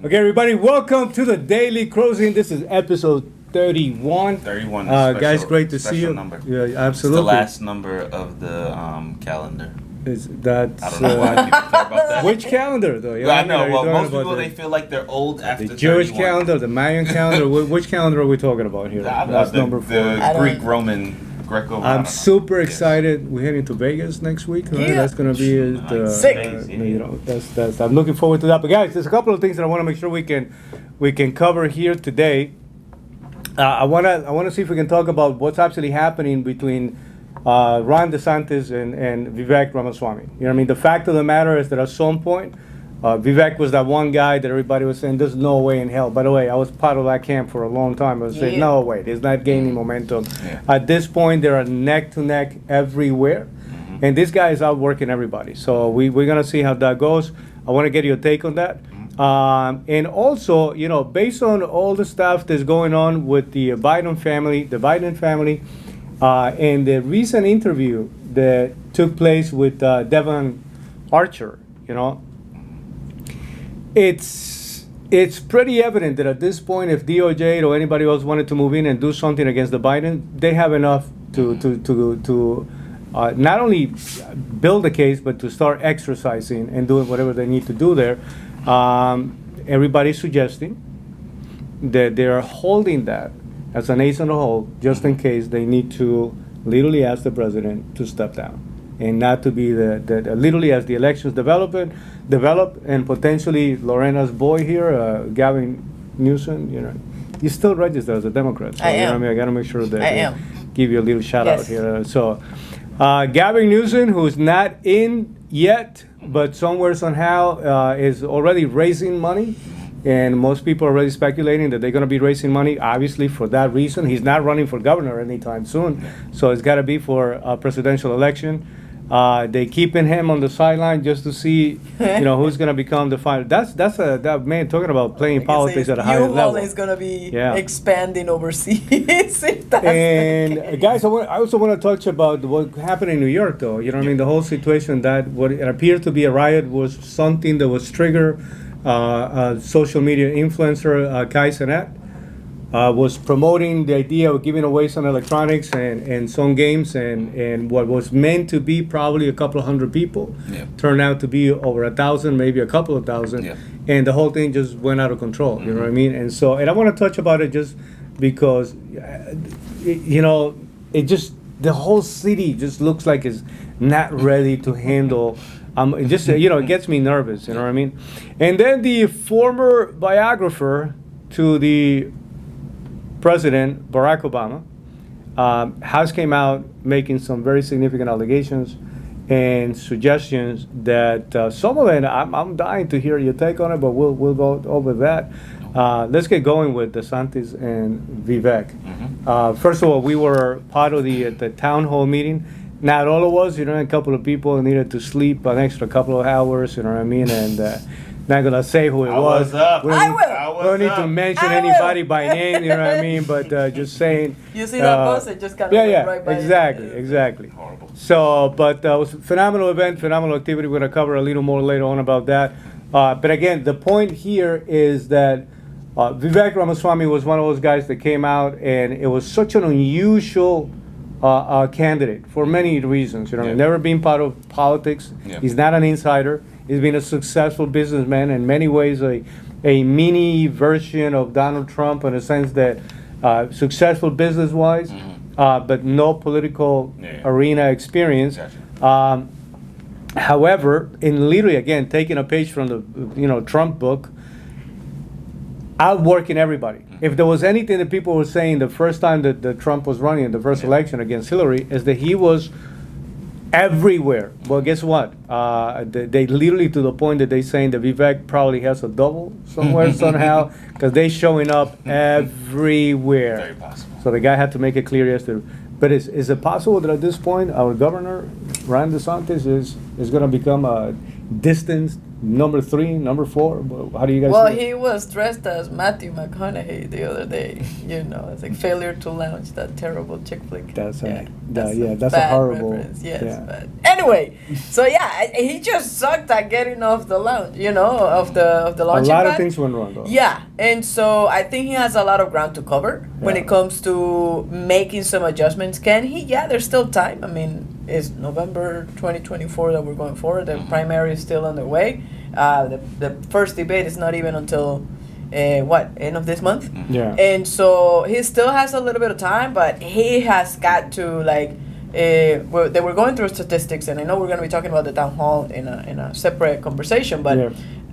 Okay, everybody, welcome to the Daily Closing. This is episode 31. 31. Guys, great to see you. Number. Yeah, absolutely. It's the last number of the calendar. That's, I don't know why people care about that. Which calendar, though? Well, I know. Well, most people, they feel like they're old after the Jewish 31. calendar, the Mayan calendar. Which calendar are we talking about here? That's number 4. The Greek-Roman. Greco. I'm super excited. We're heading to Vegas next week. Right? Yeah. That's gonna be Sick. That's. I'm looking forward to that. But guys, there's a couple of things that I want to make sure we can cover here today. I wanna see if we can talk about what's actually happening between Ron DeSantis and Vivek Ramaswamy. You know what I mean? The fact of the matter is that at some point, Vivek was that one guy that everybody was saying, there's no way in hell. By the way, I was part of that camp for a long time. I was saying, no way, it's not gaining momentum. Yeah. At this point, they're neck to neck everywhere. Mm-hmm. And this guy is outworking everybody. So we're going to see how that goes. I want to get your take on that. Mm-hmm. And also, you know, based on all the stuff that's going on with the Biden family, and the recent interview that took place with Devon Archer, you know, it's pretty evident that at this point, if DOJ or anybody else wanted to move in and do something against the Biden, they have enough to not only build a case, but to start exercising and doing whatever they need to do there. Everybody's suggesting that they are holding that as a nation as a whole, just in case they need to literally ask the president to step down. And not to be literally as the elections develop and potentially Lorena's boy here, Gavin Newsom, you know, he's still registered as a Democrat. So, I am. You know what I mean? I got to make sure that I am. Give you a little shout out Yes. here. So, Gavin Newsom, who's not in yet, but somewhere somehow is already raising money. And most people are already speculating that they're going to be raising money, obviously, for that reason. He's not running for governor anytime soon, so it's got to be for a presidential election. They keeping him on the sideline just to see, you know, who's going to become the final. That man talking about playing politics at a higher level. is going to be Yeah. expanding overseas. And guys, I also want to touch about what happened in New York, though. You know what I mean? The whole situation that what it appeared to be a riot was something that was triggered. Social media influencer Cenat was promoting the idea of giving away some electronics and some games, and what was meant to be probably a couple of hundred people turned out to be over 1,000, maybe a couple of thousand, and the whole thing just went out of control. You know what I mean? And I want to touch about it just because, you know, the whole city just looks like it's not ready to handle. It just, you know, it gets me nervous, you know what I mean? And then the former biographer to the president, Barack Obama, has came out making some very significant allegations and suggestions that some of it, I'm dying to hear your take on it, but we'll go over that. Let's get going with DeSantis and Vivek. Mm-hmm. First of all, we were part of the town hall meeting. Not all of us, you know, a couple of people needed to sleep an extra couple of hours, you know what I mean? And not going to say who it was. We don't need to mention anybody by name, you know what I mean? But just saying. You see that bus? It just kind of went right by exactly. Horrible. So, but it was a phenomenal event, phenomenal activity. We're going to cover a little more later on about that. But again, the point here is that Vivek Ramaswamy was one of those guys that came out, and it was such an unusual candidate for many reasons. You know, never been part of politics. He's not an insider. He's been a successful businessman, in many ways a mini version of Donald Trump, in a sense that successful business-wise, but no political arena experience. Gotcha. However, in literally, again, taking a page from the Trump book, outworking everybody. If there was anything that people were saying the first time that Trump was running in the first election against Hillary, is that he was everywhere. Well, guess what? They literally, to the point that they saying that Vivek probably has a double somewhere somehow, because they showing up everywhere. Very possible. So the guy had to make it clear yesterday. But is it possible that at this point our governor, Ron DeSantis, is going to become a distant number 3, number 4? How do you guys? Well, see it? he was dressed as Matthew McConaughey the other day. You know, it's like failure to launch, that terrible chick flick. That's yeah, that's a bad horrible. reference. Yes, yeah. but anyway, so yeah, he just sucked at getting off the launch. You know, of the A launching lot of pad. things went wrong, though. Yeah, and so I think he has a lot of ground to cover when Yeah. it comes to making some adjustments. Can he? Yeah, there's still time. I mean, it's November 2024 that we're going forward. The primary is still underway. The first debate is not even until end of this month. Yeah. And so he still has a little bit of time, but he has got to they were going through statistics, and I know we're going to be talking about the town hall in a separate conversation, but. Yeah.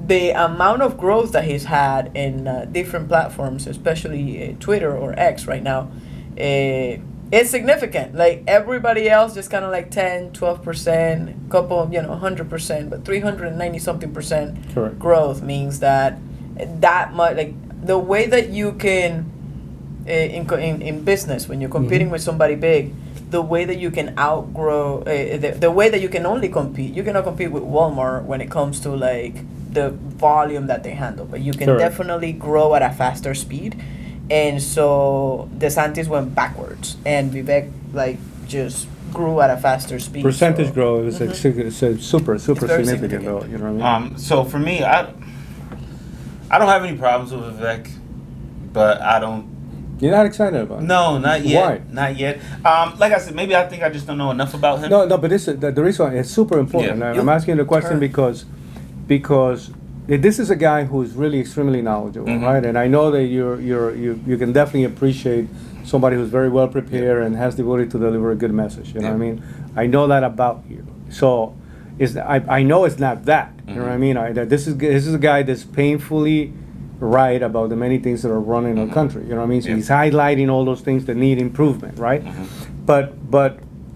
The amount of growth that he's had in different platforms, especially Twitter or X right now, is significant. Like everybody else, just kind of like 10, 12%, couple of, 100%, but 390 something percent Correct. growth means that much, like the way that you can, in business, when you're competing with somebody big, the way that you can outgrow, the way that you can only compete, you cannot compete with Walmart when it comes to like the volume that they handle, but you can Correct. definitely grow at a faster speed. And so DeSantis went backwards, and Vivek just grew at a faster speed. Percentage so. growth is super very significant, significant. though. You know what I mean? So for me, I don't have any problems with Vivek, but I don't. You're not excited about it? No, not yet. Why? Not yet. Like I said, maybe I think I just don't know enough about him. No, but this is the reason why it's super important. Yeah. I'm asking the question Sure. because this is a guy who's really extremely knowledgeable, Mhm. right? And I know that you can definitely appreciate somebody who's very well prepared and has the ability to deliver a good message. You know what I Yeah. mean? I know that about you. So I know it's not that. You know what I mean? That this is a guy that's painfully right about the many things that are wrong in our country. You know what I mean? So Yeah. he's highlighting all those things that need improvement, right? But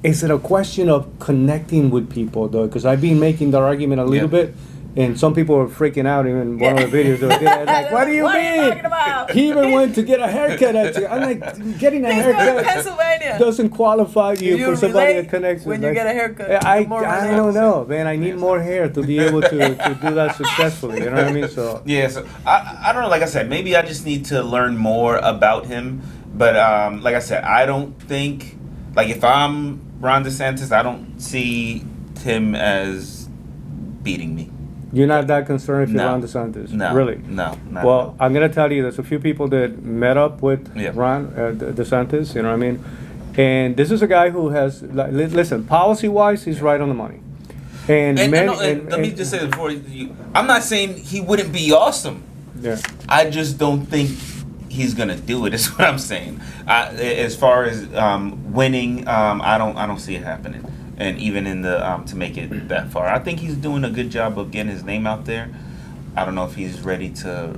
is it a question of connecting with people, though? Because I've been making that argument a little Yeah. bit, and some people are freaking out in one of the videos. That I did. Like, what do you What are you mean? talking about? He even went to get a haircut. I'm like, getting a He's going to haircut Pennsylvania. doesn't qualify you You for somebody relate that connects with when you like- get a haircut. Yeah, I More don't know, man. I need more hair to be able to do that successfully. You know what I mean? So Yeah, so I don't know. Like I said, maybe I just need to learn more about him. But like I said, I don't think, like if I'm Ron DeSantis, I don't see him as beating me. you're not that concerned if you're No. Ron DeSantis, No, really? no, not Well, at all. I'm gonna tell you, there's a few people that met up with Yeah. Ron DeSantis. You know what I mean? And this is a guy who has, listen, policy-wise, he's right on the money. And Let me just say this before I'm not saying he wouldn't be awesome. yeah. I just don't think he's gonna do it. Is what I'm saying. As far as winning, I don't see it happening. And even in the to make it that far, I think he's doing a good job of getting his name out there. I don't know if he's ready to.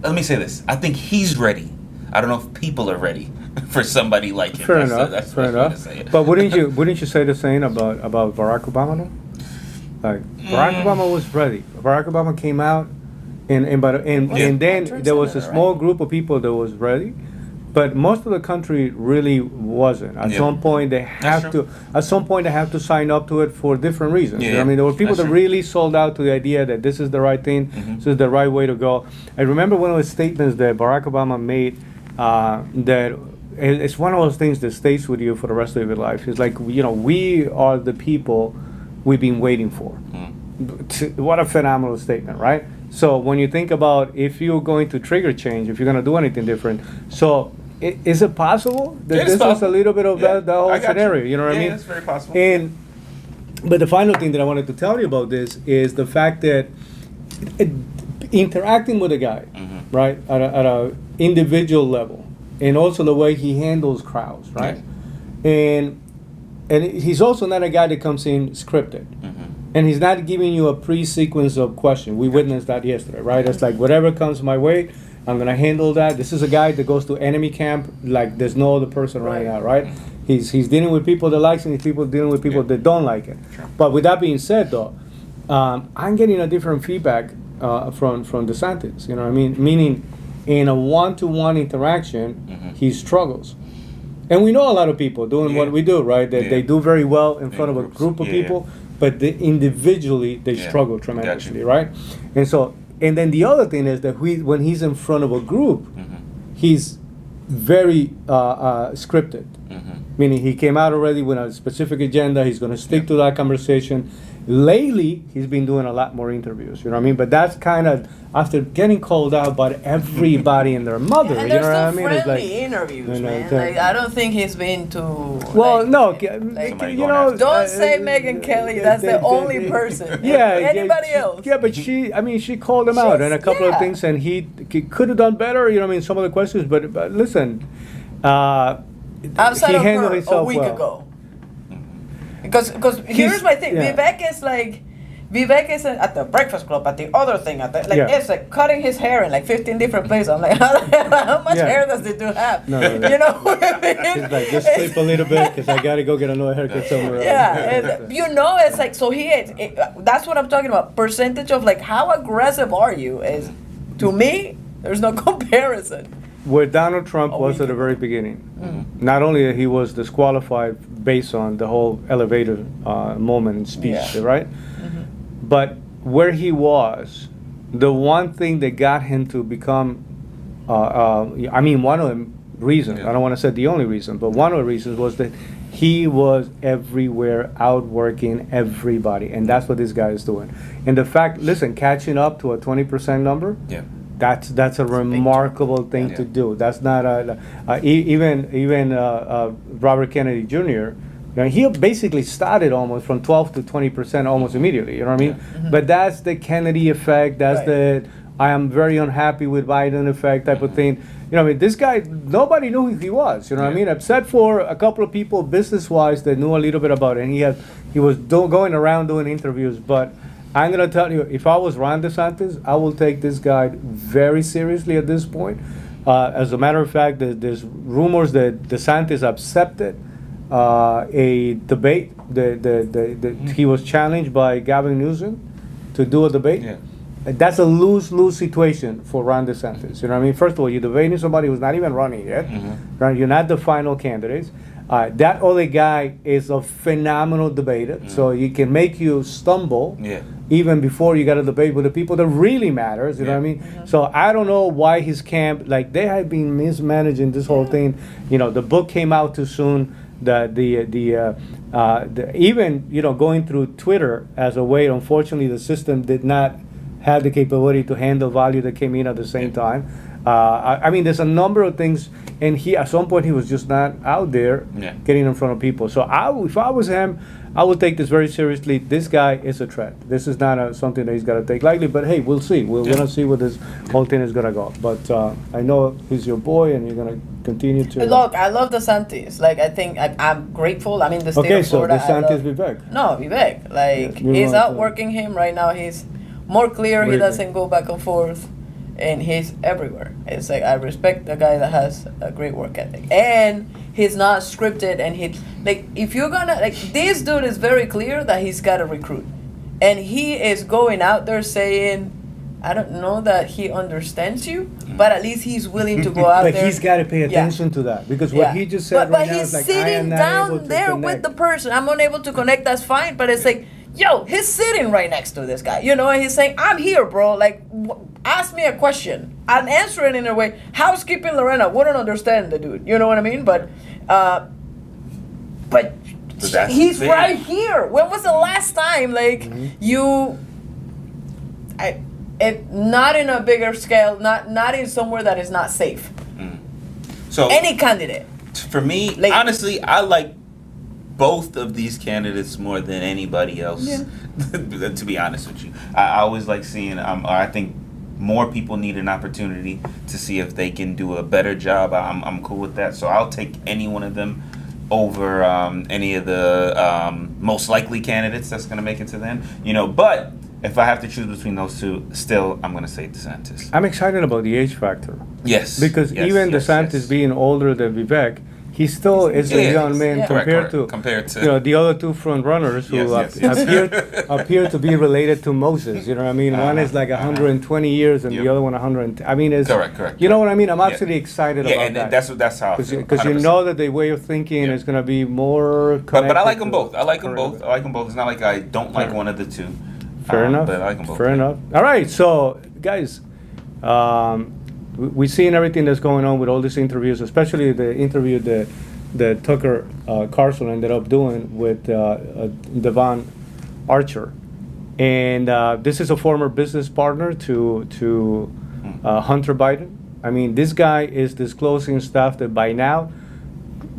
Let me say this: I think he's ready. I don't know if people are ready for somebody like him. Fair That's enough. That's Fair what I'm gonna enough. say. But wouldn't you say the same about Barack Obama? Though? Like Barack Obama was ready. Barack Obama came out, and then Trump there was a senator, small right? group of people that was ready, but most of the country really wasn't. At Yeah. some point they have true. to. At some point they have to sign up to it for different reasons. You know what I Yeah, mean, there were people that's that true. really sold out to the idea that this is the right thing, this is the right way to go. I remember one of the statements that Barack Obama made that. It's one of those things that stays with you for the rest of your life. It's like, we are the people we've been waiting for. What a phenomenal statement, right? So when you think about if you're going to trigger change, if you're going to do anything different, so is it possible that It is this was a possible. little bit of Yeah, that whole I got scenario? You know what I Yeah, mean? it's very possible. But the final thing that I wanted to tell you about this is the fact that interacting with a guy, right, at a individual level, and also the way he handles crowds, right, and he's also not a guy that comes in scripted. And he's not giving you a pre-sequence of questions. We witnessed that yesterday, right? It's like whatever comes my way, I'm gonna handle that. This is a guy that goes to enemy camp like there's no other person right now, right? He's dealing with people that like him, people dealing with people that don't like it. But with that being said, though, I'm getting a different feedback from DeSantis. You know what I mean? Meaning, in a one-to-one interaction, he struggles. And we know a lot of people doing what we do, right? That they do very well in front of a groups. group of Yeah, people. but individually they Yeah. struggle Gotcha. tremendously, right? And so, and then the other thing is that when he's in front of a group, he's very scripted. Meaning he came out already with a specific agenda. He's going to stick to that conversation. Lately, he's been doing a lot more interviews. You know what I mean? But that's kind of after getting called out by everybody and their mother. And You there's know what I still mean? It's friendly like, interviews, you know, man. it's Like, I don't think he's been to. well, like, no, like, Somebody you going know. after don't say Megyn Kelly. That's the only person. Yeah, Anybody yeah, else? Yeah, but she called him out and a couple of things, and he could have done better. You know what I mean? Some of the questions, but listen, Outside he of handled her himself a week well. ago. Because here's my thing. yeah. Vivek is at the Breakfast Club, at the other thing, at the, like Yeah. it's like cutting his hair in like 15 different places. I'm like, how much Yeah. hair does this dude have? No. You know what I mean? He's like, just sleep a little bit because I gotta go get another haircut somewhere else. Yeah, and, you know, it's like, so that's what I'm talking about. Percentage of like, how aggressive are you is, to me, there's no comparison. Where Donald Trump A was week at the very beginning, not only that he was disqualified based on the whole elevator moment and speech, Yeah. right? But where he was, the one thing that got him to become, I mean, one of the reasons, Yeah. I don't want to say the only reason, but one of the reasons was that he was everywhere outworking everybody. And that's what this guy is doing. And the fact, listen, catching up to a 20% number, Yeah. that's a remarkable thing Yeah. to do. That's not even Robert Kennedy Jr. He basically started almost from 12 to 20% almost immediately. You know what I mean? But that's the Kennedy effect. That's Right. the I am very unhappy with Biden effect type of thing. You know, I mean, this guy, nobody knew who he was. You know what I mean? Except for a couple of people business-wise that knew a little bit about it. And he was going around doing interviews. But I'm gonna tell you, if I was Ron DeSantis, I will take this guy very seriously at this point. As a matter of fact, there's rumors that DeSantis accepted a debate. He was challenged by Gavin Newsom to do a debate. Yeah. That's a lose-lose situation for Ron DeSantis. You know what I mean? First of all, you're debating somebody who's not even running yet. Right? You're not the final candidates. That other guy is a phenomenal debater, so he can make you stumble Yeah. even before you got to debate with the people that really matters. You know what I mean? So I don't know why his camp, like they have been mismanaging this whole thing. You know, the book came out too soon. Even going through Twitter as a way, unfortunately, the system did not have the capability to handle value that came in at the same time. I mean, there's a number of things, and at some point he was just not out there getting in front of people. So if I was him, I would take this very seriously. This guy is a threat. This is not something that he's got to take lightly. But hey, we'll see. We're gonna see where this whole thing is gonna go. But I know he's your boy, and you're gonna continue to. Look, I love DeSantis. Like, I think I'm grateful. I'm in the state of Florida. DeSantis, Vivek. No, Vivek. Like, Yeah, he's you're outworking him right now. He's more clear. He Really? doesn't go back and forth. And he's everywhere. It's like, I respect the guy that has a great work ethic. And he's not scripted. And if you're gonna, this dude is very clear that he's got to recruit. And he is going out there saying, I don't know that he understands you, but at least he's willing to go out But there. he's got to pay attention to that, because what he just said right now he's is like, I am sitting not able down to there with connect. the person. I'm unable to connect, that's fine. But it's like, yo, he's sitting right next to this guy, and he's saying, I'm here, bro. Like, ask me a question. I'll answer it in a way. Housekeeping Lorena wouldn't understand the dude. You know what I mean? But that's he's the thing. right here. When was the last time, not in a bigger scale, not in somewhere that is not safe. So Any candidate. for me, honestly, I like both of these candidates more than anybody else. Yeah. To be honest with you, I always like seeing. I think more people need an opportunity to see if they can do a better job. I'm cool with that. So I'll take any one of them over any of the most likely candidates that's going to make it to the end. But if I have to choose between those two, still I'm going to say DeSantis. I'm excited about the age factor. Yes. Because even DeSantis being older than Vivek, he still is a young man Yeah. compared to the other two front runners who Yes, yes. appear to be related to Moses. You know what I mean? One is like 120 years and the other one 110. I mean, it's Correct. You know what I mean? I'm actually excited Yeah, about and that. that's how I feel. Because you 100%. know that the way of thinking is going to be more connected. But I like them to both. I like them current both. I like them both. It's not like I don't like Fair. one of the two. Fair enough. But I like them both. Fair enough. All right, so guys, we've seen everything that's going on with all these interviews, especially the interview that Tucker Carlson ended up doing with Devon Archer, and this is a former business partner to Hunter Biden. I mean, this guy is disclosing stuff that by now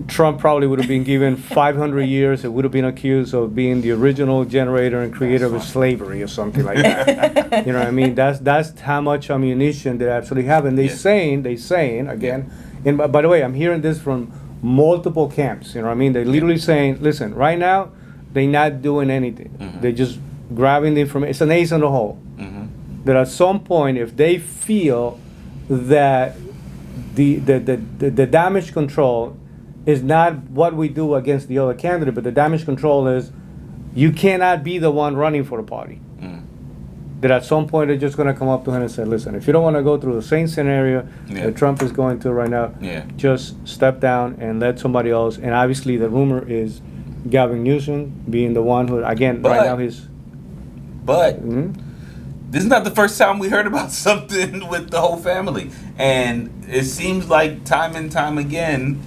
Trump probably would have been given 500 years. It would have been accused of being the original generator and creator of slavery or something like that. You know what I mean? That's how much ammunition they actually have. And they saying again, and by the way, I'm hearing this from multiple camps. You know what I mean? They're literally saying, listen, right now, they're not doing anything. They're just grabbing the information. It's an ace in the hole. That at some point, if they feel that the damage control is not what we do against the other candidate, but the damage control is you cannot be the one running for the party. That at some point they're just going to come up to him and say, listen, if you don't want to go through the same scenario that Trump is going through right now, just step down and let somebody else. And obviously the rumor is Gavin Newsom being the one who, again, right now he's... But this is not the first time we heard about something with the whole family. And it seems like time and time again,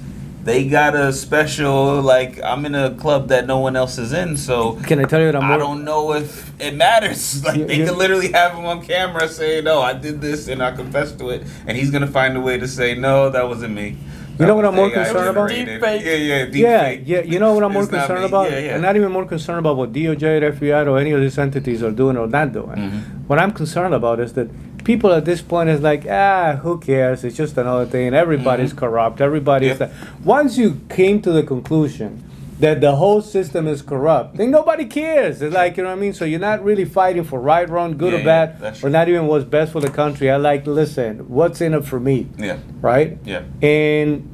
they got a special, like, I'm in a club that no one else is in, so can I tell you that I don't know if it matters. Like, they could literally have him on camera saying, no, I did this and I confessed to it, and he's going to find a way to say, no, that wasn't me. You know what I'm more concerned about? Deep fake. Yeah. You know what I'm more It's not concerned me. about? Yeah. I'm not even more concerned about what DOJ, FBI, or any of these entities are doing or not doing. What I'm concerned about is that people at this point is like, who cares? It's just another thing. Everybody's corrupt. Everybody's that. Once you came to the conclusion that the whole system is corrupt, then nobody cares. It's like, you know what I mean? So you're not really fighting for right, wrong, good or bad, or not even what's best for the country. I like, listen, what's in it for me? Yeah. Right? Yeah. And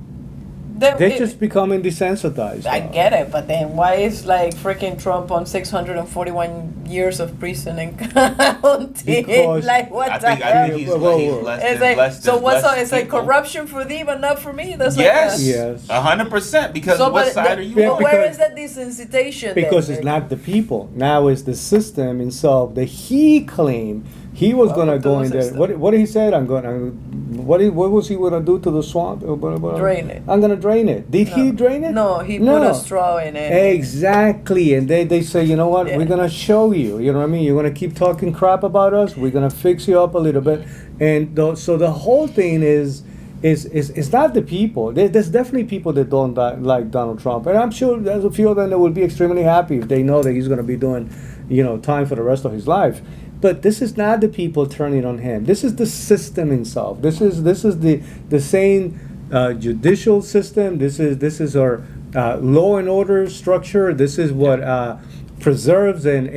they're just becoming desensitized. I get it, but then why is like freaking Trump on 641 years of prison and counting? Because like what I the think hell? he's Whoa. less It's than like, less so than what's less up? It's like people. corruption for thee, but not for me. That's like Yes. Yes. 100%. Because So, what but side are you Yeah, but on? where because- is that desensitization? Because then? it's not the people. Now it's the system itself that he claimed he was going to Welcome to go the in there. system. What did he say? What was he going to do to the swamp? Drain it. I'm going to drain it. Did he drain it? No, he put a straw in it. Exactly. And they say, you know what? Yeah. We're going to show you. You know what I mean? You're going to keep talking crap about us. We're going to fix you up a little bit. And so the whole thing is not the people. There's definitely people that don't like Donald Trump. And I'm sure there's a few of them that will be extremely happy if they know that he's going to be doing, time for the rest of his life. But this is not the people turning on him. This is the system itself. This is the same judicial system. This is our law and order structure. This is what preserves and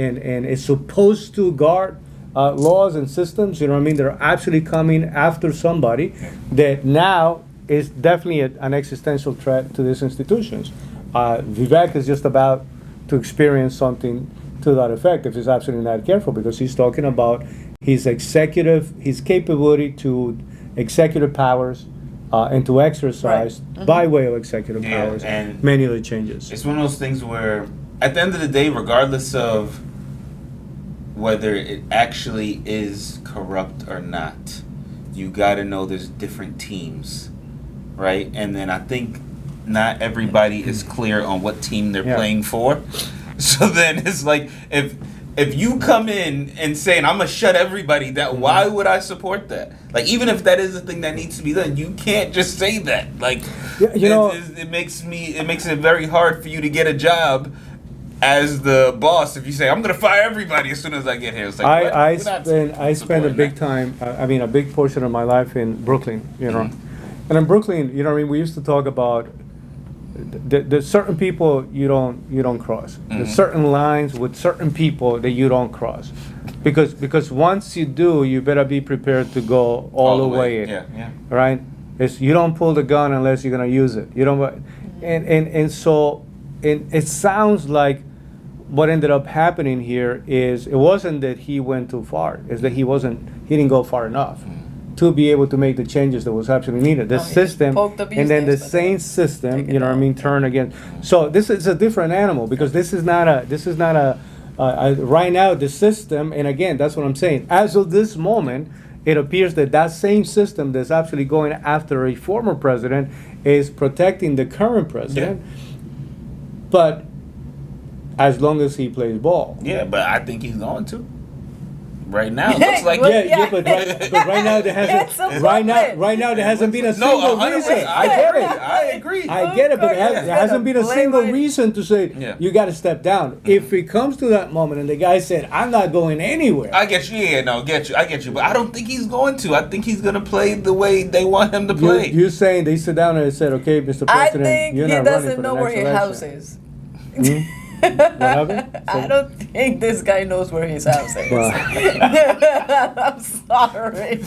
is supposed to guard laws and systems. You know what I mean? They're actually coming after somebody that now is definitely an existential threat to these institutions. Vivek is just about to experience something to that effect if he's absolutely not careful, because he's talking about his capability to executive powers and to exercise by way of executive powers and many of the changes. It's one of those things where, at the end of the day, regardless of whether it actually is corrupt or not, you got to know there's different teams, right? And then I think not everybody is clear on what team they're playing for. So then it's like, if you come in and saying, I'm going to shut everybody down, why would I support that? Like, even if that is the thing that needs to be done, you can't just say that. Like, it makes it very hard for you to get a job as the boss if you say, I'm going to fire everybody as soon as I get here. It's like, I spent a big time, a big portion of my life in Brooklyn, And in Brooklyn, we used to talk about there's certain people you don't cross. There's certain lines with certain people that you don't cross, because once you do, you better be prepared to go all the way in. Yeah. Right? You don't pull the gun unless you're gonna use it. You don't. And so it sounds like what ended up happening here is it wasn't that he went too far, it's that he didn't go far enough to be able to make the changes that was absolutely needed. The Oh, he system, poked the and then the bees, but same then system, take it you know what I out. mean, turn again. So this is a different animal because this is not a right now the system, and again, that's what I'm saying. As of this moment, it appears that that same system that's actually going after a former president is protecting the current president. But as long as he plays ball. Yeah, but I think he's going to. Right now, it looks like Well, But right now there It's a hasn't right puppet. now there hasn't been a no, single 100%. reason. I get it. I agree. I get it, but Of there hasn't been a course. single Play by- reason to say Yeah. you got to step down. If it comes to that moment and the guy said, "I'm not going anywhere," I get you. Yeah, no, I get you. But I don't think he's going to. I think he's going to play the way they want him to play. you're saying they sit down and said, "Okay, Mr. I President, think you're he not running doesn't for know the where next his house election." is. Hmm? What happened? I don't think this guy knows where his house is. Well. I'm sorry.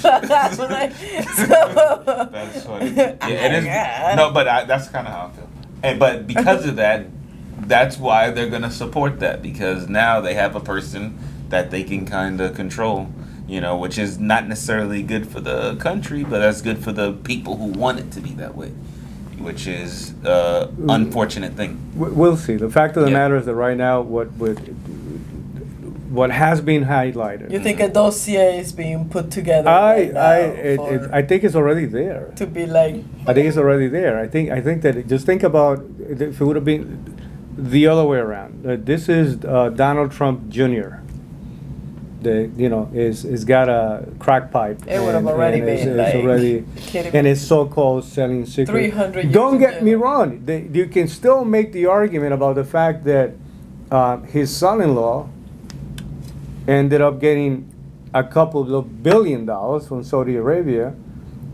I'm like, so, That's funny. Yeah, it is. Yeah. No, but that's kind of how I feel. And but because of that, that's why they're gonna support that because now they have a person that they can kind of control. You know, which is not necessarily good for the country, but that's good for the people who want it to be that way, which is unfortunate thing. We'll see. The fact of the Yeah. matter is that right now, what has been highlighted. you think a dossier is being put together right now I think it's already there. to be like, I think it's already there. I think that just think about if it would have been the other way around. This is Donald Trump Jr. Is got a crack pipe. It would have already and been, it's like, already, kidding and me. it's so-called selling secrets. 300 years Don't get ago. me wrong. You can still make the argument about the fact that his son-in-law ended up getting a couple of $1 billion from Saudi Arabia.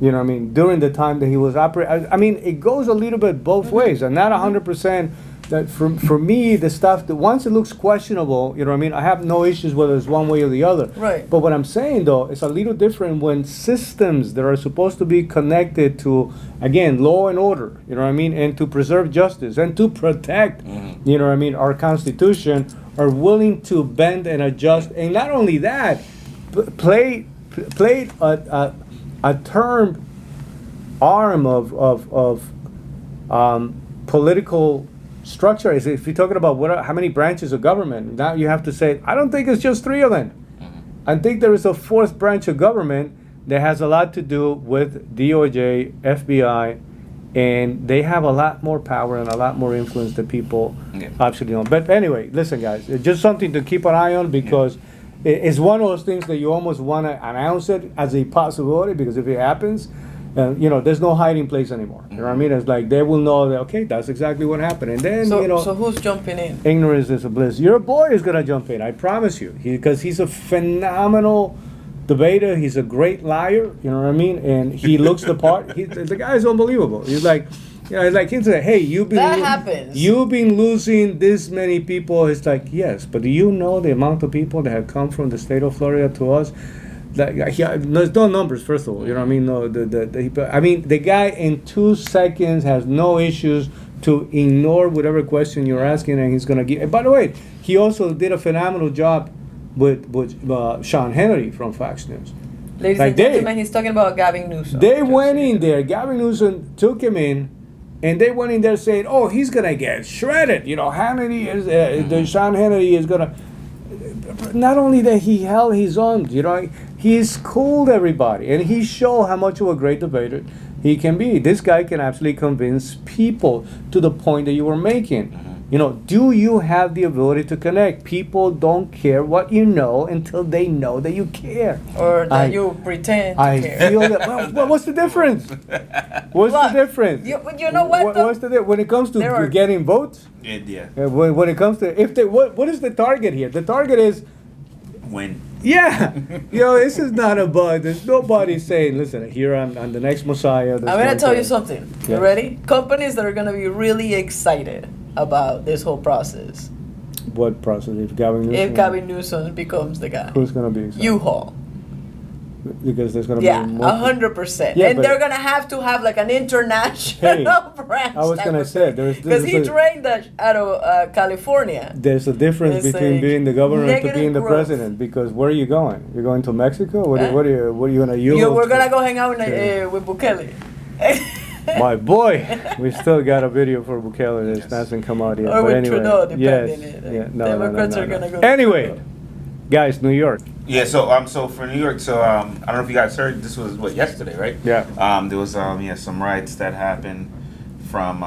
You know what I mean? During the time that he was operating. I mean, it goes a little bit both ways. And not 100% that for me, the stuff that once it looks questionable, you know what I mean? I have no issues whether it's one way or the other. Right. But what I'm saying, though, it's a little different when systems that are supposed to be connected to, again, law and order, you know what I mean? And to preserve justice and to protect, you know what I mean, our Constitution are willing to bend and adjust. And not only that, play a term arm of political structure. Is if you're talking about how many branches of government, now you have to say, I don't think it's just 3 of them. I think there is a 4th branch of government that has a lot to do with DOJ, FBI, and they have a lot more power and a lot more influence than people actually know. But anyway, listen, guys, it's just something to keep an eye on because it's one of those things that you almost want to announce it as a possibility because if it happens, there's no hiding place anymore. You know what I mean? It's like they will know that, okay, that's exactly what happened. And then, so who's jumping in? ignorance is a bliss. Your boy is going to jump in, I promise you. Because he's a phenomenal debater. He's a great liar, you know what I mean? And he looks the part. The guy's unbelievable. He's like, he's like, hey, That happens. you've been losing this many people. It's like, yes, but do you know the amount of people that have come from the state of Florida to us? There's no numbers, first of all. You know what I mean? No, the guy in 2 seconds has no issues to ignore whatever question you're asking, and he's gonna give. And by the way, he also did a phenomenal job with Sean Hannity from Fox News. Ladies Like and gentlemen, he's talking about Gavin Newsom. They Just went so in you know. there. Gavin Newsom took him in, and they went in there saying, "Oh, he's gonna get shredded." You know, Hannity is the Sean Hannity is gonna. Not only that, he held his own. You know, he schooled everybody, and he showed how much of a great debater he can be. This guy can actually convince people to the point that you were making. You know, do you have the ability to connect? People don't care what you know until they know that you care. Or that you pretend to I care. feel that. Well, what's the difference? What's Look, the difference? you know what, though? What's the difference when it comes There to are- getting votes? Yeah. When it comes to what is the target here? The target is When this is not about. There's nobody saying, "Listen, here I'm the next Messiah." I'm gonna tell you something. You Yeah. ready? Companies that are gonna be really excited about this whole process. What process? If Gavin Newsom, If Gavin Newsom becomes the guy. who's gonna be? Excited? U-Haul. because there's going to Yeah, be more. 100%. Yeah, and but- they're gonna have to have like an international branch. I was gonna say, because he trained out of California. There's a difference It's between like being the governor and to negative being the growth. president. Because where are you going? You're going to Mexico? What, Huh? what are you gonna use? We're gonna go hang out with Bukele. My boy, we still got a video for Bukele that hasn't come out yet. Or but with anyway, Trudeau, depending. yes, no, Democrats are gonna go. Anyway, guys, New York. Yeah, so for New York, I don't know if you guys heard, this was yesterday, right? Yeah. There was some riots that happened from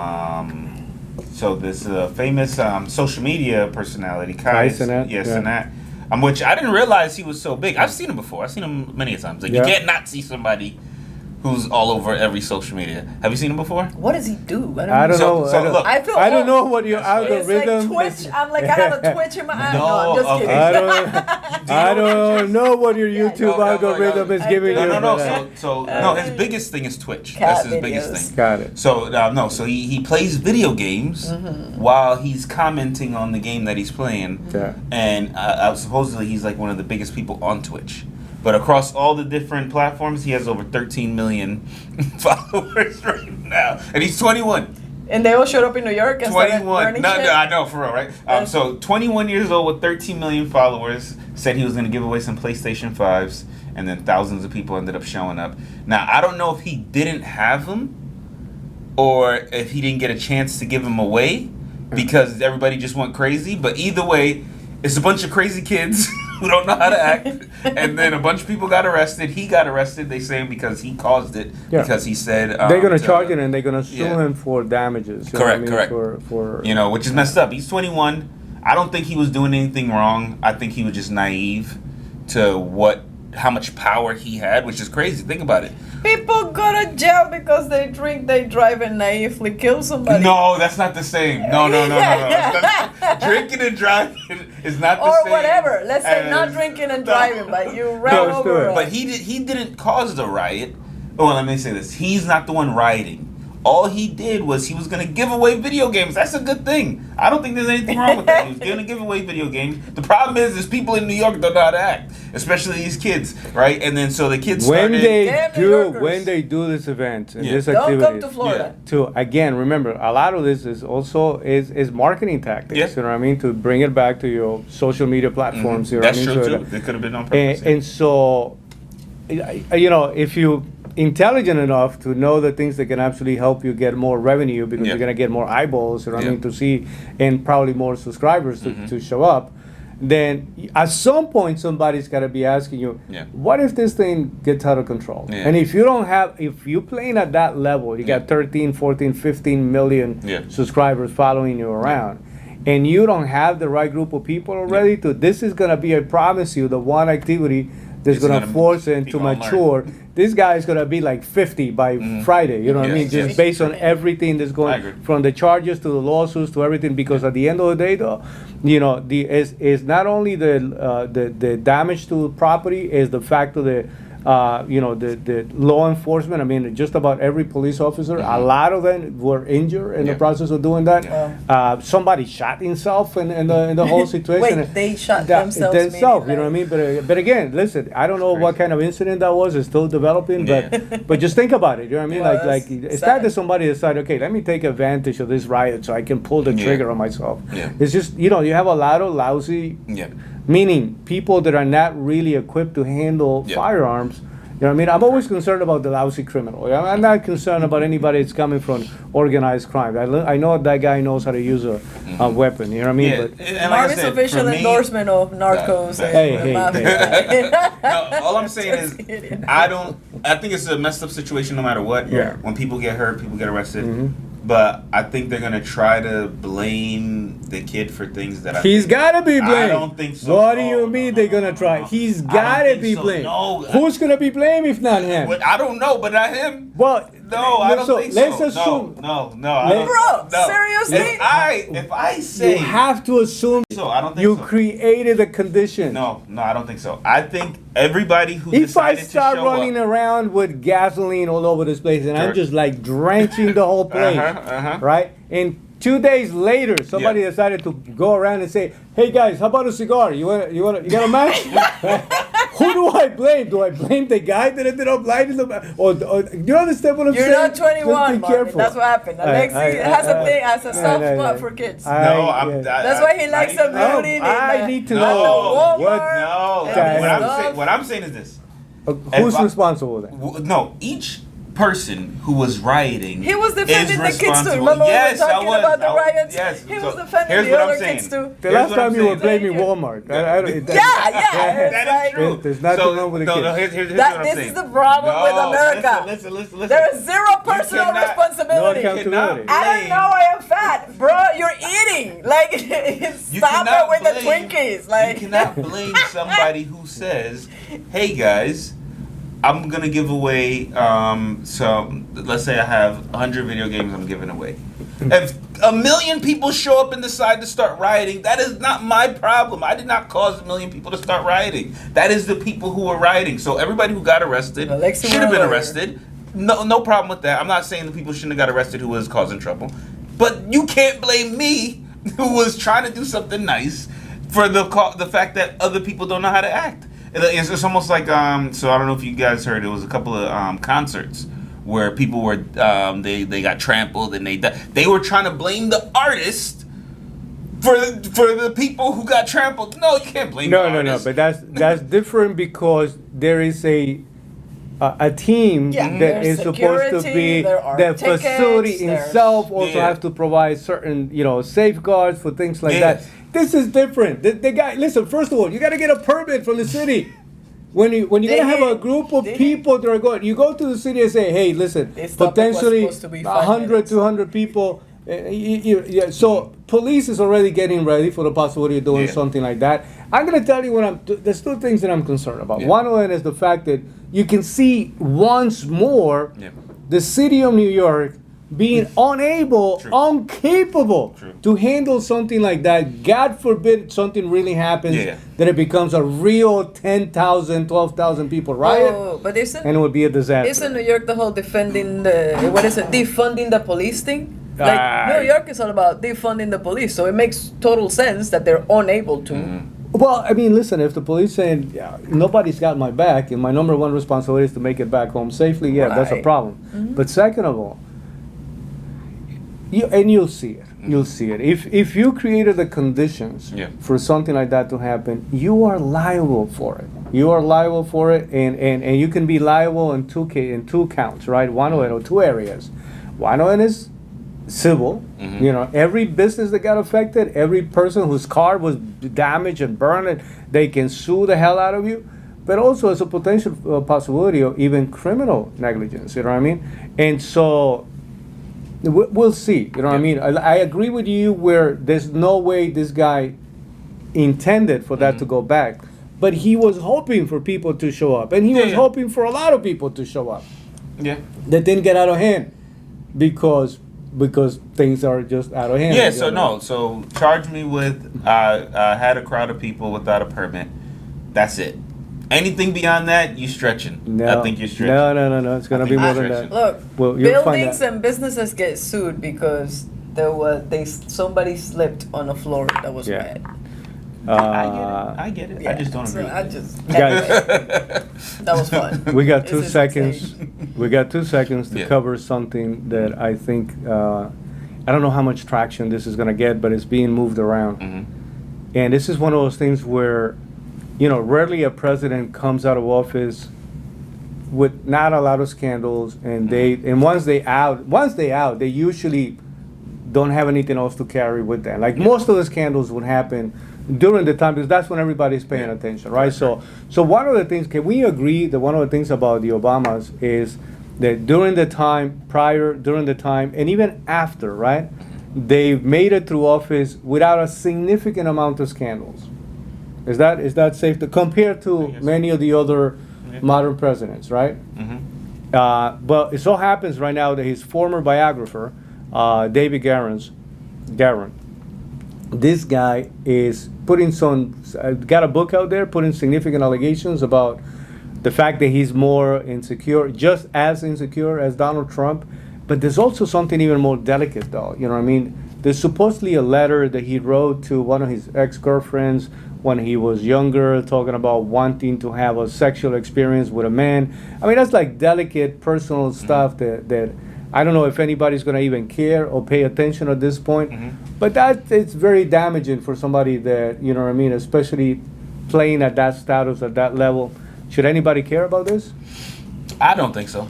so this famous social media personality, Cenat, yeah. Cenat, which I didn't realize he was so big. I've seen him before. I've seen him many times. Like Yeah. you can't not see somebody who's all over every social media. Have you seen him before? What does he do? I don't So- know. so look, I don't know what your It's like algorithm. Twitch. I'm like, I have a Twitch in my eye. No, I'm just okay. kidding. I don't know what your YouTube no, algorithm is I giving do. you. No. but, No, his biggest thing is Twitch. Cat That's his biggest videos. thing. Got it. So so he plays video games Mm-hmm. while he's commenting on the game that he's playing, Yeah. and supposedly he's like one of the biggest people on Twitch. But across all the different platforms, he has over 13 million followers right now, and he's 21. And they all showed up in New York and started 21. burning No, shit. I know, for real, right? So 21 years old with 13 million followers, said he was going to give away some PlayStation 5s, and then thousands of people ended up showing up. Now, I don't know if he didn't have them or if he didn't get a chance to give them away because everybody just went crazy, but either way, it's a bunch of crazy kids who don't know how to act, and then a bunch of people got arrested. He got arrested, they say, because he caused it, Yeah. because he said... They're going to charge it and they're going to sue yeah. him for damages. You know what I Correct, mean? correct. For You know, which is messed up. He's 21. I don't think he was doing anything wrong. I think he was just naive to how much power he had, which is crazy. Think about it. People go to jail because they drink, they drive, and naively kill somebody. No, that's not the same. No. Drinking and driving is not the Or same. whatever. Let's say not as- drinking and No. driving, but you ran Close to over. it. But he didn't cause the riot. Oh, let me say this. He's not the one rioting. All he did was he was going to give away video games. That's a good thing. I don't think there's anything wrong with that. He was going to give away video games. The problem is people in New York don't know how to act, especially these kids, right? And then so the kids when started... they do this event and Yeah. this Don't activity, come to Florida. to again remember a lot of this is also is marketing tactics. Yeah. You know what I mean? To bring it back to your social media platforms. You know That's what I mean? true, So too. It could have been on that- purpose. and so, you know, if you intelligent enough to know the things that can actually help you get more revenue because Yeah. you're gonna get more eyeballs. You know what I Yeah. mean? To see and probably more subscribers to show up. Then at some point somebody's got to be asking you, Yeah. what if this thing gets out of control? Yeah. And if you're playing at that level, you got 13, 14, 15 million Yeah. subscribers following you around, and you don't have the right group of people already this is going to be, I promise you, the one activity that's It's going to gonna- force it to people gonna mature. This guy is going to be like 50 by Friday, you know what I Yes, mean? Just yes. based on everything that's I going, agree. from the charges to the lawsuits to everything, because at the end of the day, though, you know, is not only the damage to property, is the fact of the the law enforcement. I mean, just about every police officer, a lot of them were injured in the Yeah. process of doing that. Somebody shot himself in the whole situation. Wait, they shot That- themselves? themselves, you know meaning, what I mean? But again, listen, I don't know what crazy. kind of incident that was. It's still developing, but just think about it. You know what I mean? Well, like that's it's not sad. that somebody decided, okay, let me take advantage of this riot so I can pull the Yeah. trigger on myself. Yeah. It's just, you have a lot of lousy, Yeah. meaning people that are not really equipped to handle Yeah. firearms. You know what I mean? I'm always concerned about the lousy criminal. I'm not concerned about anybody that's coming from organized crime. I know that guy knows how to use a weapon. You know what I mean? Yeah. But And like I Marvin's said, official for me- endorsement of narcos and Hey, the hey, mafia. No, all I'm saying is, Just kidding. I think it's a messed up situation no matter what. Yeah. When people get hurt, people get arrested. Mhm. But I think they're gonna try to blame the kid for things that he's got to be blamed. I don't think so. What do No, you no, mean no, they're no, going to no, try? no. He's I don't got to think be so. blamed. No. Who's going to be blamed if not him? But I don't know, but not him. Well, No, I don't so think let's so. assume. No, I don't, Bro, no. seriously? If I say You have to assume so, I don't think you so. created a condition. No, I don't think so. I think everybody who If I decided to start show running up, around with gasoline all over this place and I'm Correct. just like drenching the whole place, right? And 2 days later, somebody Yeah. decided to go around and say, "Hey guys, how about a cigar? You got a match?" Who do I blame? Do I blame the guy that ended up lighting them? Or do you understand what I'm You're saying? not 21, Just be Marvin. careful. That's what happened. Alexi has a soft spot for kids. That's why he likes them building. I need to No, know what? No, Okay. what I'm saying is this. who's responsible then. No, each person who was rioting. He was defending the kids too. responsible. Remember Yes, we were I talking was. about the riots? Yes. He So was defending here's the what I'm other saying. kids too. The Here's last what I'm time you were saying. blaming Thank you. Walmart. Yeah. That is true. There's nothing wrong with the kids. No, here's what That I'm this saying. is the problem with America. Listen. There is zero personal cannot- responsibility. No accountability. I don't know I am fat, bro. You're eating. Like, stop it with the Twinkies. Like, you cannot blame somebody who says, "Hey guys, I'm gonna give away." So let's say I have 100 video games I'm giving away. If 1 million people show up and decide to start rioting, that is not my problem. I did not cause 1 million people to start rioting. That is the people who were rioting. So everybody who got arrested Alexi should have been Wheeler. arrested. No problem with that. I'm not saying the people shouldn't have got arrested who was causing trouble. But you can't blame me, who was trying to do something nice, for the fact that other people don't know how to act. It's almost like so I don't know if you guys heard, it was a couple of concerts where people were they got trampled and they were trying to blame the artist for the people who got trampled. No, you can't blame the artist. But that's different because there is a team that there's is supposed to security, be there are the tickets, facility there's- itself also Yeah. have to provide certain safeguards for things like that. Yes. This is different. The guy, listen. First of all, you got to get a permit from the city. When you're gonna have a group of people that are going, you go to the city and say, hey, listen, This topic was potentially supposed to be 5 100, minutes. 200 people. So police is already getting ready for the possibility of doing Yeah. something like that. I'm gonna tell you there's two things that I'm concerned about. Yeah. One of them is the fact that you can see once more Yeah. the city of New York being unable, True. incapable True. to handle something like that. God forbid something really happens, Yeah. that it becomes a real 10,000, 12,000 people riot, oh, but isn't and it would be a disaster. isn't New York the whole defunding the police thing? Like, Ah. New York is all about defunding the police, so it makes total sense that they're unable to. Well, I mean, listen, if the police saying nobody's got my back and my number one responsibility is to make it back home safely, that's a Right. problem. But second of all, you'll see it. You'll see it. If you created the conditions Yeah. for something like that to happen, you are liable for it. You are liable for it, and you can be liable in two counts, right? One of it, or two areas. One of it is civil. Every business that got affected, every person whose car was damaged and burned, they can sue the hell out of you. But also as a potential possibility of even criminal negligence. You know what I mean? And so we'll see. You know what I mean? I agree with you where there's no way this guy intended for that to go back. But he was hoping for people to show up. And he was hoping for a lot of people to show up. Yeah. That didn't get out of hand because things are just out of hand. Yeah, so charge me with had a crowd of people without a permit. That's it. Anything beyond that, you stretching. No, I think you're stretching. No. It's gonna I be think more you're than that. stretching. Look, Well, you'll find buildings out. and businesses get sued because somebody slipped on a floor that was Yeah. wet. I get it. I just don't So agree. Guys. that was fun. We got This 2 is seconds. insane. We got 2 seconds to Yeah. cover something that I think I don't know how much traction this is gonna get, but it's being moved around. And this is one of those things where, rarely a president comes out of office with not a lot of scandals, and once they out, they usually don't have anything else to carry with them. Like most of the scandals would happen during the time because that's when everybody's paying attention, right? So one of the things, can we agree that one of the things about the Obamas is that during the time, and even after, right, they've made it through office without a significant amount of scandals. Is that safe to compare to many of the other modern presidents, right? But it so happens right now that his former biographer, David Garon, this guy is putting got a book out there, putting significant allegations about the fact that he's more insecure, just as insecure as Donald Trump. But there's also something even more delicate, though. You know what I mean? There's supposedly a letter that he wrote to one of his ex-girlfriends when he was younger, talking about wanting to have a sexual experience with a man. I mean, that's like delicate personal stuff that I don't know if anybody's going to even care or pay attention at this point. But that it's very damaging for somebody that, you know what I mean, especially playing at that status, at that level. Should anybody care about this? I don't think so.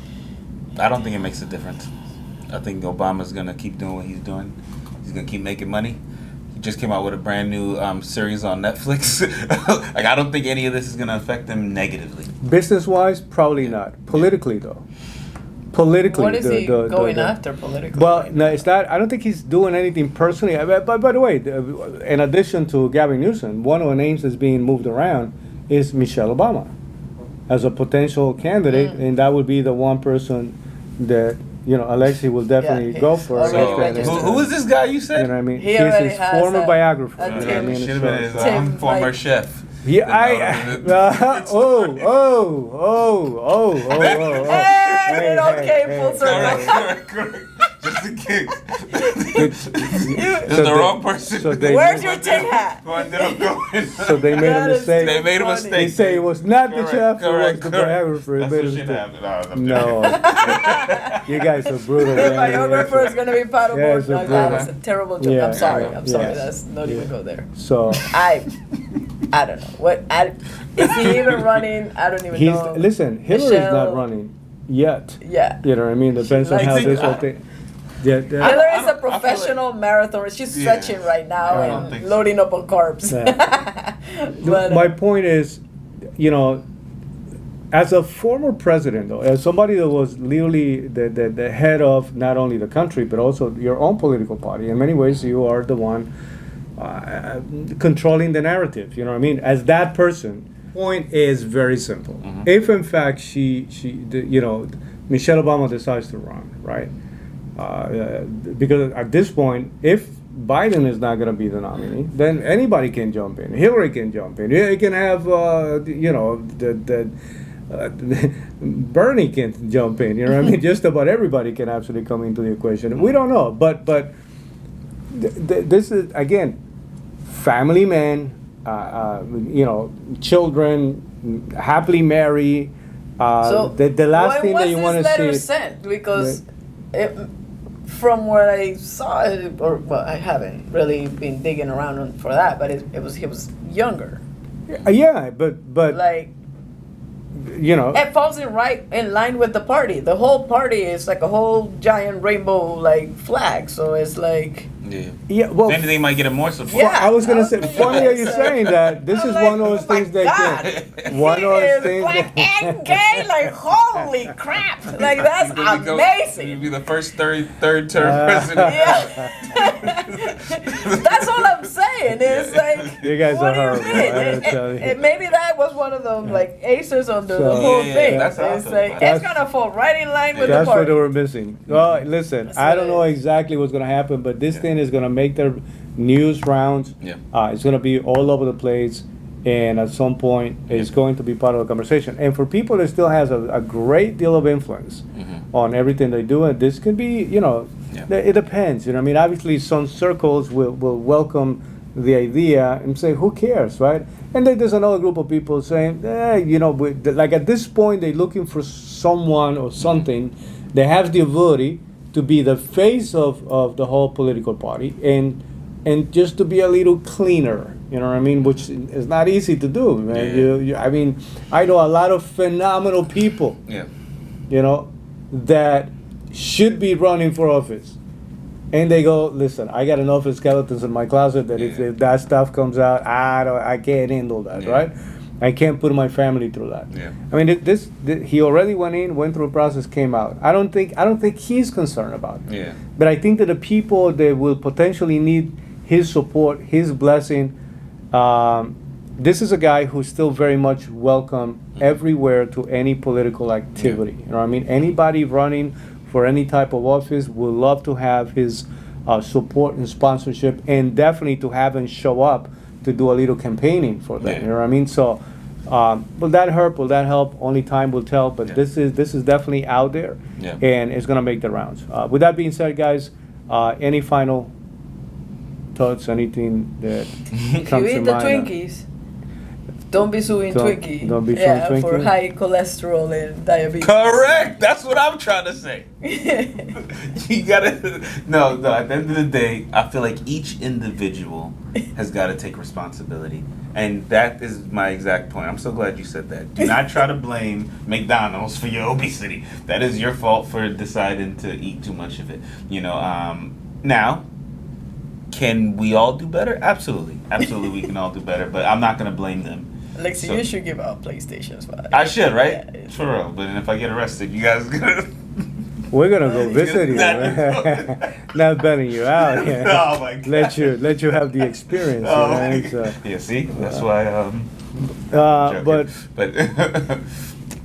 I don't think it makes a difference. I think Obama's going to keep doing what he's doing. He's going to keep making money. He just came out with a brand new series on Netflix. Like, I don't think any of this is going to affect him negatively. Business-wise, probably not. Politically, though. Politically. What is he going after politically? Well, right no, now? it's not. I don't think he's doing anything personally. But by the way, in addition to Gavin Newsom, one of the names that's being moved around is Michelle Obama as a potential candidate, and that would be the one person that, you know, Alexi will definitely Yeah, go he's for. already So, registered. who is this guy you You said? know what I mean? He He's already his has former a biographer. a You know what I Tim- mean? Should have So- been his Tim, former like- chef. Yeah, Hey, it all came full circle. Correct. Just in case. It's It's the wrong person. So they, Where's your tin hat? Who ended up going? so they made a That is mistake. They made a funny. mistake. They say it was not the chef, it was the biographer. That's Made a what should mistake. happen. No, you guys are brutal. The man. biographer is gonna be part of Yeah, board. it's a No, that brutal. was a terrible joke. Yeah, I'm sorry. yeah, I'm sorry. yeah. That's not even go there. So I don't know. Is he even running? I don't even know. listen. Hillary's Michelle- not running yet. Yeah. You know what I mean? Depends on Like- how You this think- whole thing. Yeah, Hillary I is a don't- I feel professional marathoner. She's Yeah. stretching right now I don't and think so. loading up on carbs. But, my point is, you know, as a former president, though, as somebody that was literally the head of not only the country but also your own political party, in many ways you are the one controlling the narrative. You know what I mean? As that person, point is very simple. If in fact you know, Michelle Obama decides to run, right? Because at this point, if Biden is not going to be the nominee, then anybody can jump in. Hillary can jump in. You can have, you know, Bernie can jump in. You know what I mean? Just about everybody can absolutely come into the equation. We don't know, but this is again, family man, you know, children, happily married. The last thing that you want to see. When was this letter sent? Because from what I saw, or well, I haven't really been digging around for that, but he was younger. Yeah, but Like, you know, it falls right in line with the party. The whole party is like a whole giant rainbow like flag. So it's like, Yeah. yeah. Well, If anything, might get him more support. Yeah. I was gonna say, Okay. funny are you saying that? This I'm is like, one of those oh my things that God. can. One he of those is things black that. and gay. Like, holy crap! Like, that's You'd amazing. be the first third term president. Yeah. That's all I'm saying. It's like, You guys what are do you horrible, mean? I gotta tell you. Maybe that was one of them like aces on the So- whole Yeah, thing. that's It's awesome. like That's- it's gonna fall right in line with the That's what party. they were missing. Well, listen, That's I what don't it know is. exactly what's gonna happen, but this Yeah. thing is gonna make their news rounds. Yeah. It's gonna be all over the place, and at some point, it's going to be part of the conversation. And for people that still has a great deal of influence on everything they do, and this can be, you know, Yeah. it depends. You know, I mean, obviously, some circles will welcome the idea and say, "Who cares?" Right? And then there's another group of people saying, you know, like at this point, they're looking for someone or something that has the ability to be the face of the whole political party and just to be a little cleaner. You know what I mean? Which is not easy to do, man. Yeah. I mean, I know a lot of phenomenal people, Yeah. you know, that should be running for office. And they go, listen, I got enough skeletons in my closet that if Yeah. that stuff comes out, I can't handle that, Yeah. right? I can't put my family through that. Yeah. I mean, he already went through a process, came out. I don't think he's concerned about it. Yeah. But I think that the people that will potentially need his support, his blessing, this is a guy who's still very much welcome everywhere to any political activity. You know what I mean? Anybody running for any type of office would love to have his support and sponsorship, and definitely to have him show up to do a little campaigning for them. Yeah. You know what I mean? So, will that hurt? Will that help? Only time will tell. But Yeah. this is definitely out there, Yeah. and it's gonna make the rounds. With that being said, guys, any final thoughts? Anything that You comes to eat the mind? Twinkies. Don't be suing Twinkie. Don't be suing yeah, Twinkie. for high cholesterol and diabetes. Correct. That's what I'm trying to say. You gotta no. At the end of the day, I feel like each individual has got to take responsibility, and that is my exact point. I'm so glad you said that. Do not try to blame McDonald's for your obesity. That is your fault for deciding to eat too much of it. Now, can we all do better? Absolutely, we can all do better. But I'm not gonna blame them. Alexi, So- you should give out PlayStations. I should, right? Yeah. For real. But if I get arrested, you guys gonna. We're gonna go visit you. Not- Not betting you out. Yeah. Oh my God. Let you have the experience. Oh, right? my So, God. Yeah, see, that's why. but But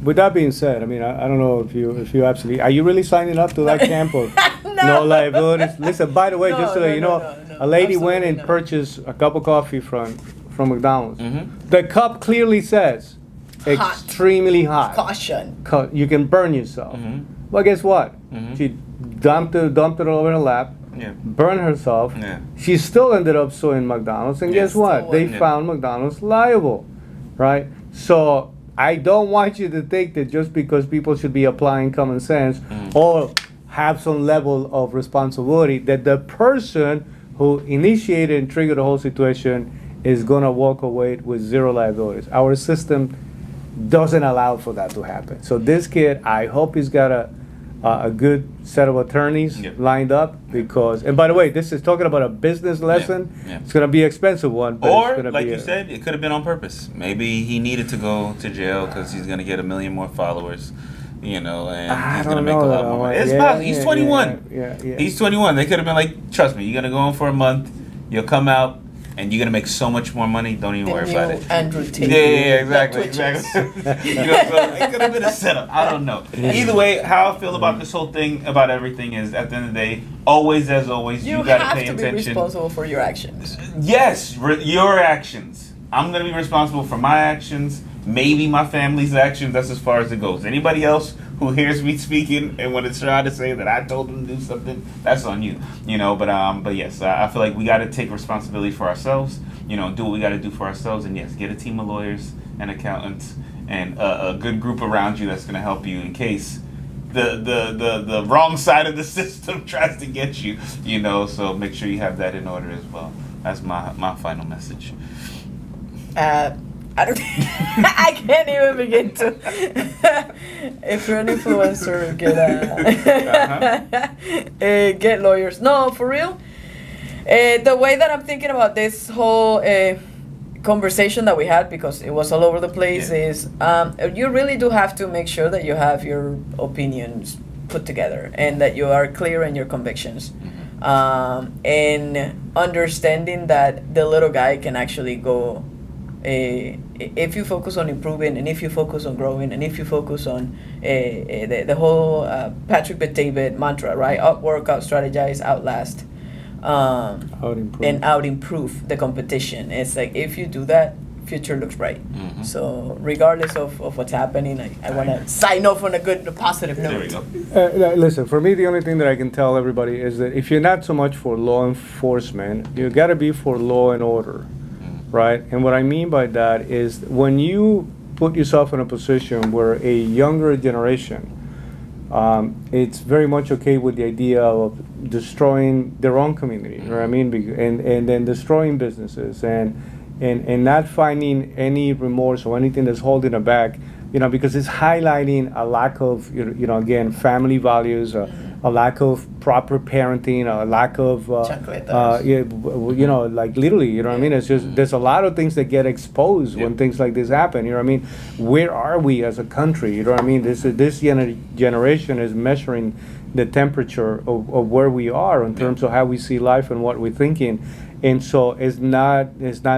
with that being said, I mean, I don't know if you absolutely are you really signing up to that camp of no liabilities? Listen, by the way, No, just so that you know, no, a lady went absolutely and not. purchased a cup of coffee from McDonald's. Mhm. The cup clearly says Hot. extremely hot. Caution. You can burn yourself. Mhm. Well, guess what? Mhm. She dumped it over her lap, yeah, burned herself. yeah. She still ended up suing McDonald's, and Yeah, guess what? still They won. found McDonald's liable, right? So I don't want you to think that just because people should be applying common sense or have some level of responsibility, that the person who initiated and triggered the whole situation is gonna walk away with zero liabilities. Our system doesn't allow for that to happen. So this kid, I hope he's got a good set of attorneys Yep. lined up because, and by the way, this is talking about a business lesson. yeah. It's gonna be an expensive one, but Or, it's gonna like be you said, it could have been on purpose. Maybe he needed to go to jail because he's gonna get 1 million more followers, and I he's gonna don't make a know lot that more money. one. It's Yeah, possible. He's yeah, 21. yeah. He's 21. They could have been like, trust me, you're gonna go in for a month, you'll come out, and you're gonna make so much more money. Don't even The worry new about it. Andrew Tate. Yeah, exactly, That exactly. So it could have been a setup. I don't know. Either way, how I feel about this whole thing, about everything, is at the end of the day, always as always, you gotta have pay to be attention. responsible for your actions. Yes, your actions. I'm gonna be responsible for my actions. Maybe my family's actions. That's as far as it goes. Anybody else who hears me speaking and when it's trying to say that I told them to do something, that's on you. But yes, I feel like we got to take responsibility for ourselves. Do what we got to do for ourselves, and yes, get a team of lawyers and accountants and a good group around you that's gonna help you in case the wrong side of the system tries to get you. So make sure you have that in order as well. That's my final message. I don't. I can't even begin to. If you're an influencer, get lawyers. No, for real. The way that I'm thinking about this whole conversation that we had, because it was all over the place, Yeah. is you really do have to make sure that you have your opinions put together and that you are clear in your convictions. And understanding that the little guy can actually go. If you focus on improving, and if you focus on growing, and if you focus on the whole Patrick Bet-David mantra, right? Outwork, out strategize, outlast, and out improve the competition. It's like if you do that, future looks bright. Mhm. So regardless of what's happening, I want to sign off on a positive There we note. go. Listen, for me, the only thing that I can tell everybody is that if you're not so much for law enforcement, you got to be for law and order. Right? And what I mean by that is when you put yourself in a position where a younger generation, it's very much okay with the idea of destroying their own community, you know what I mean? And then destroying businesses and not finding any remorse or anything that's holding it back, because it's highlighting a lack of, again, family values, a lack of proper parenting, a lack of, like literally, what I mean? It's just, there's a lot of things that get exposed when things like this happen, you know what I mean? Where are we as a country, you know what I mean? This generation is measuring the temperature of where we are in terms of how we see life and what we're thinking. And so it's not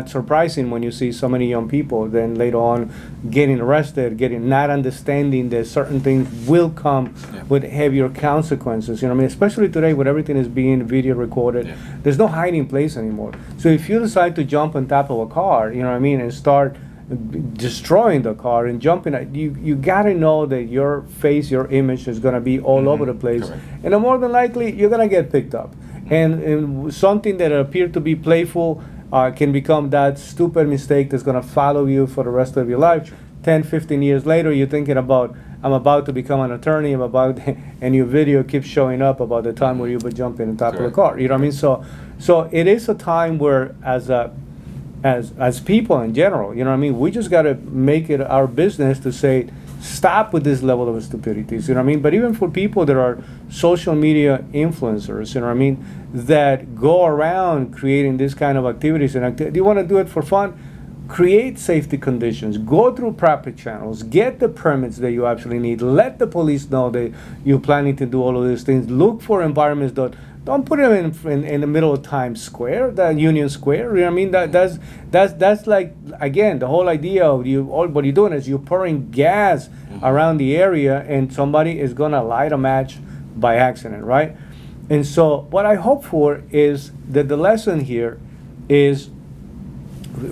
surprising when you see so many young people then later on getting arrested, not understanding that certain things will come with heavier consequences. You know what I mean? Especially today when everything is being video recorded. Yeah. There's no hiding place anymore. So if you decide to jump on top of a car, you know what I mean, and start destroying the car and jumping at you gotta know that your face, your image is gonna be all over the place. Correct. And more than likely you're gonna get picked up. And something that appeared to be playful can become that stupid mistake that's going to follow you for the rest of your life. 10, 15 years later, you're thinking about, I'm about to become an attorney, and your video keeps showing up about the time where you were jumping on top of the car. You know what I mean? So it is a time where, as people in general, you know what I mean, we just got to make it our business to say, stop with this level of stupidity, you know what I mean? But even for people that are social media influencers, you know what I mean, that go around creating this kind of activities, and do you want to do it for fun? Create safety conditions, go through proper channels, get the permits that you actually need, let the police know that you're planning to do all of these things, look for environments that don't put them in the middle of Times Square, the Union Square. You know what I mean? That's like, again, the whole idea of what you're doing is you're pouring gas around the area, and somebody is gonna light a match by accident, right? And so what I hope for is that the lesson here is,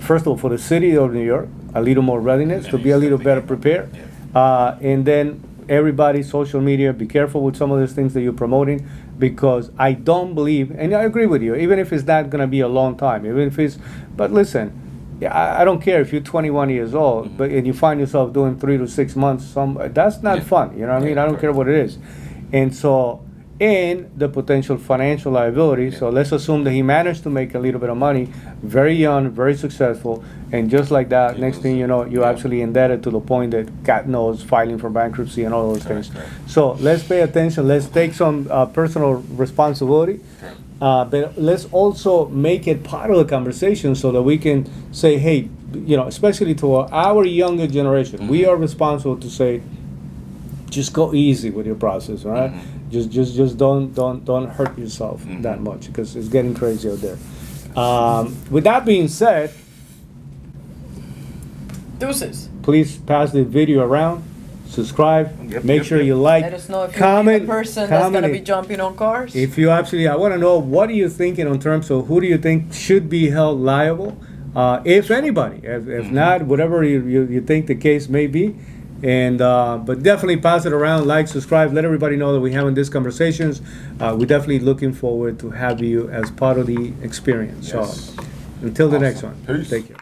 first of all, for the city of New York, a little more readiness, to be a little better prepared, and then everybody, social media, be careful with some of these things that you're promoting, because I don't believe, and I agree with you, even if it's not going to be a long time, even if it's, but listen, I don't care if you're 21 years old, but and you find yourself doing 3 to 6 months, that's not fun, you know what I mean? I don't care what it is. And so, and the potential financial liability. So let's assume that he managed to make a little bit of money, very young, very successful, and just like that, next thing you know, you're actually indebted to the point that God knows, filing for bankruptcy and all those things. So let's pay attention. Let's take some personal responsibility, but let's also make it part of the conversation so that we can say, hey, you know, especially to our younger generation, we are responsible to say, just go easy with your process, all right? Just don't hurt yourself that much, because it's getting crazy out there. With that being said, Deuces. please pass the video around, subscribe, make sure you like, Let us know if comment, you're the person that's going to be comment. jumping on cars. If you actually, I want to know, what are you thinking in terms of who do you think should be held liable, if anybody, if not, whatever you think the case may be. And but definitely pass it around, like, subscribe, let everybody know that we're having these conversations. We're definitely looking forward to have you as part of the experience. Yes. So until the next Awesome. one, Peace. take care.